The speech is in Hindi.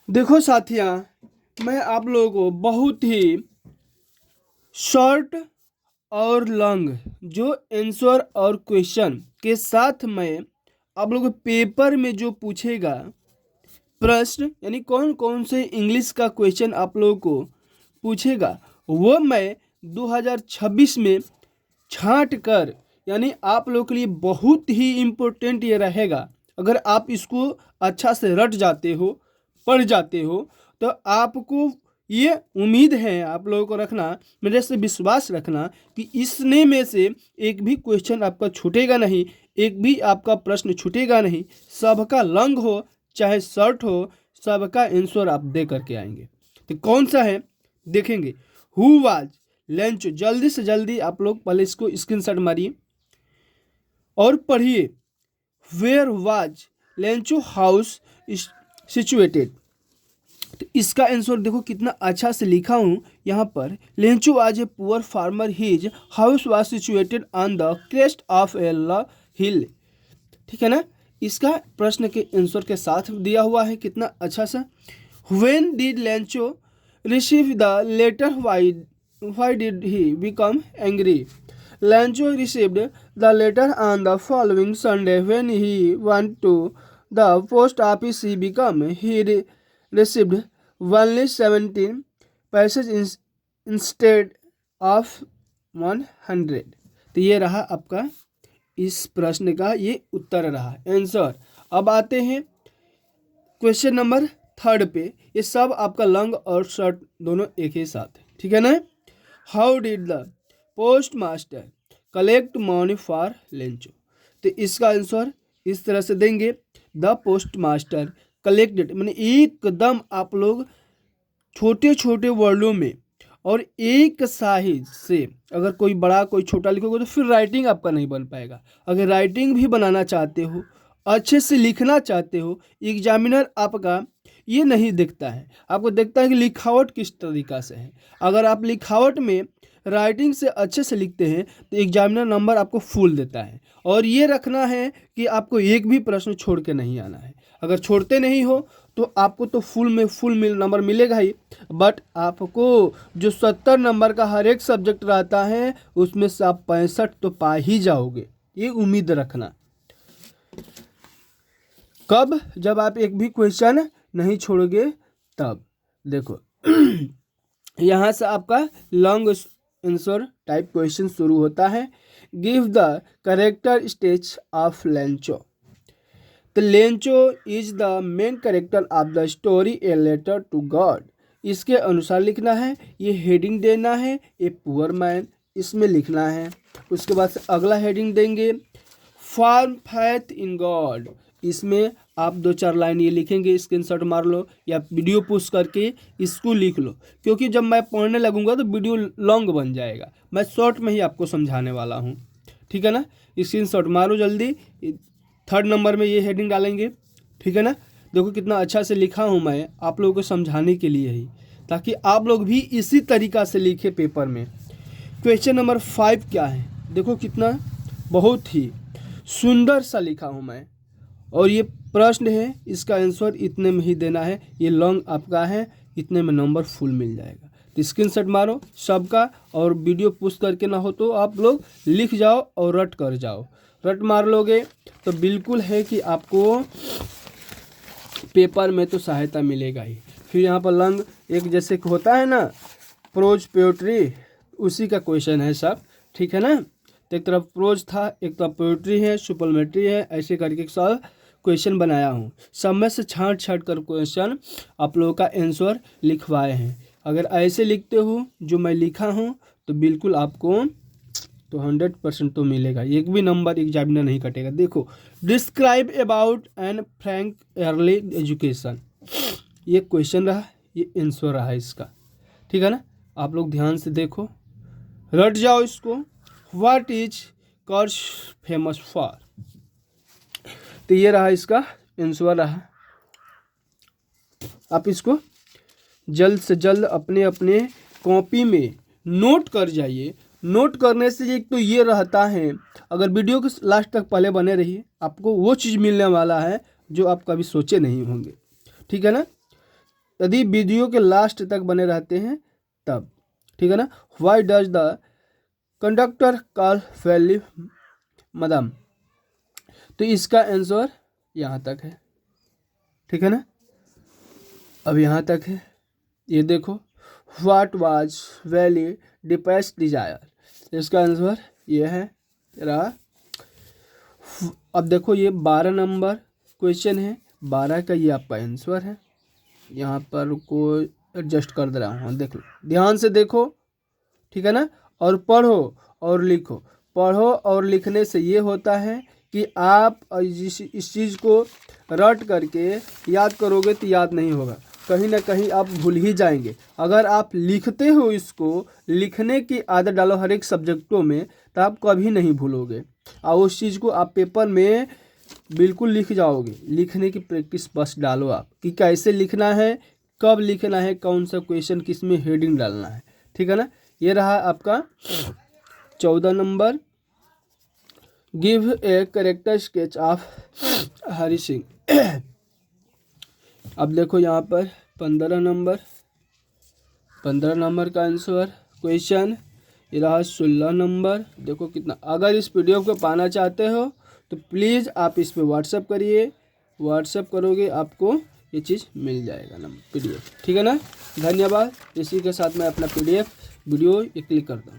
देखो साथिया, मैं आप लोगों को बहुत ही शॉर्ट और लॉन्ग जो आंसर और क्वेश्चन के साथ मैं आप लोगों के पेपर में जो पूछेगा प्रश्न, यानी कौन कौन से इंग्लिश का क्वेश्चन आप लोगों को पूछेगा, वो मैं 2026 में छांट कर, यानी आप लोगों के लिए बहुत ही इम्पोर्टेंट ये रहेगा। अगर आप इसको अच्छा से रट जाते हो, पढ़ जाते हो, तो आपको ये उम्मीद है, आप लोगों को रखना, मेरे से विश्वास रखना कि इसने में से एक भी क्वेश्चन आपका छूटेगा नहीं, एक भी आपका प्रश्न छूटेगा नहीं। सबका लॉन्ग हो चाहे शॉर्ट हो, सबका आंसर आप दे करके आएंगे। तो कौन सा है देखेंगे। हु वाज लेंचो, जल्दी से जल्दी आप लोग पहले इसको स्क्रीनशॉट मारिए और पढ़िए। Where was Lencho house situated. तो इसका आंसर देखो कितना अच्छा से लिखा हूँ यहाँ पर। Lencho was a poor farmer, his house was situated on the crest of a hill. ठीक है ना। इसका प्रश्न के आंसर के साथ दिया हुआ है, कितना अच्छा सा। When did Lencho receive the letter, why did he become angry? Lancho received the letter on the following Sunday. When he went to the post office, he received only 17 pages instead of 100। तो ये रहा आपका इस प्रश्न का ये उत्तर रहा, आंसर। अब आते हैं क्वेश्चन नंबर 3 पे। ये सब आपका लॉन्ग और शॉर्ट दोनों एक ही साथ है, ठीक है ना। How did the post master collect money for Lencho. तो इसका आंसर इस तरह से देंगे। द पोस्ट मास्टर कलेक्टेड, मैंने एकदम आप लोग छोटे छोटे वर्डों में और एक साइज से, अगर कोई बड़ा कोई छोटा लिखोगे तो फिर राइटिंग आपका नहीं बन पाएगा। अगर राइटिंग भी बनाना चाहते हो, अच्छे से लिखना चाहते हो, एग्जामिनर आपका ये नहीं देखता है, आपको देखता है कि लिखावट किस तरीक़ा से है। अगर आप लिखावट में राइटिंग से अच्छे से लिखते हैं तो एग्जामिनर नंबर आपको फुल देता है। और ये रखना है कि आपको एक भी प्रश्न छोड़ के नहीं आना है। अगर छोड़ते नहीं हो तो आपको तो फुल नंबर मिलेगा ही, बट आपको जो 70 नंबर का हर एक सब्जेक्ट रहता है उसमें से आप 65 तो पा ही जाओगे, ये उम्मीद रखना। कब? जब आप एक भी क्वेश्चन नहीं छोड़ोगे तब। देखो यहाँ से आपका लॉन्ग आंसर टाइप क्वेश्चन शुरू होता है। Give the character sketch of Lencho. तो Lencho is the main character of the story a letter to God. इसके अनुसार लिखना है, ये हेडिंग देना है, ए पुअर मैन इसमें लिखना है। उसके बाद से अगला हेडिंग देंगे, फॉर्म फैथ इन गॉड। इसमें आप 2-4 लाइन ये लिखेंगे, स्क्रीनशॉट मार लो या वीडियो पोस्ट करके इसको लिख लो, क्योंकि जब मैं पढ़ने लगूंगा तो वीडियो लॉन्ग बन जाएगा। मैं शॉर्ट में ही आपको समझाने वाला हूँ, ठीक है ना। स्क्रीनशॉट मारो जल्दी। 3rd नंबर में ये हेडिंग डालेंगे, ठीक है ना। देखो कितना अच्छा से लिखा हूँ मैं आप लोगों को समझाने के लिए ही, ताकि आप लोग भी इसी तरीक़ा से लिखे पेपर में। क्वेश्चन नंबर 5 क्या है, देखो कितना बहुत ही सुंदर सा लिखा हूँ मैं। और ये प्रश्न है, इसका आंसर इतने में ही देना है। ये लॉन्ग आपका है, इतने में नंबर फुल मिल जाएगा। तो स्क्रीनशॉट मारो सबका, और वीडियो पोस्ट करके ना हो तो आप लोग लिख जाओ और रट कर जाओ। रट मार लोगे तो बिल्कुल है कि आपको पेपर में तो सहायता मिलेगा ही। फिर यहाँ पर लॉन्ग एक जैसे होता है ना प्रोज पोएट्री, उसी का क्वेश्चन है सब, ठीक है ना। तो एक तरफ प्रोज था, एक तरफ पोएट्री है, सुपरमेट्री है, ऐसे करके सब क्वेश्चन बनाया हूँ। सब में से छांट कर क्वेश्चन आप लोगों का आंसर लिखवाए हैं। अगर ऐसे लिखते हो जो मैं लिखा हूँ तो बिल्कुल आपको तो 100% तो मिलेगा, एक भी नंबर एग्जामिनर नहीं कटेगा। देखो, describe about Anne Frank early education, ये क्वेश्चन रहा, ये आंसर रहा इसका, ठीक है ना। आप लोग ध्यान से देखो, रट जाओ इसको। What is Coorg famous for. तो ये रहा इसका आंसर रहा। आप इसको जल्द से जल्द अपने अपने कॉपी में नोट कर जाइए। नोट करने से एक तो ये रहता है, अगर वीडियो के लास्ट तक पहले बने रहिए, आपको वो चीज़ मिलने वाला है जो आप कभी सोचे नहीं होंगे, ठीक है ना। यदि वीडियो के लास्ट तक बने रहते हैं तब, ठीक है ना। Why does the conductor call Valli madam, तो इसका आंसर यहाँ तक है, ठीक है ना। अब यहाँ तक है, ये देखो what was Valli deepest desire, इसका आंसर ये है रहा। अब देखो ये 12 नंबर क्वेश्चन है, 12 का ये आपका आंसर है। यहाँ पर को एडजस्ट कर दे रहा हूँ, देख लो ध्यान से देखो, ठीक है ना। और पढ़ो और लिखो। पढ़ो और लिखने से ये होता है कि आप इस चीज़ को रट करके याद करोगे तो याद नहीं होगा, कहीं ना कहीं आप भूल ही जाएंगे। अगर आप लिखते हो, इसको लिखने की आदत डालो हर एक सब्जेक्टों में, तो आप कभी नहीं भूलोगे और उस चीज़ को आप पेपर में बिल्कुल लिख जाओगे। लिखने की प्रैक्टिस बस डालो आप कि कैसे लिखना है, कब लिखना है, कौन सा क्वेश्चन किस में हेडिंग डालना है, ठीक है ना। ये रहा आपका 14 number, give a character sketch of Hari Singh. अब देखो यहाँ पर 15 नंबर का आंसर क्वेश्चन, ये रहा 16 नंबर। देखो कितना, अगर इस पीडीएफ को पाना चाहते हो तो प्लीज़ आप इस पे व्हाट्सअप करिए, व्हाट्सअप करोगे आपको ये चीज़ मिल जाएगा नंबर पीडीएफ, ठीक है ना। धन्यवाद। इसी के साथ मैं अपना पीडीएफ वीडियो क्लिक करता हूँ।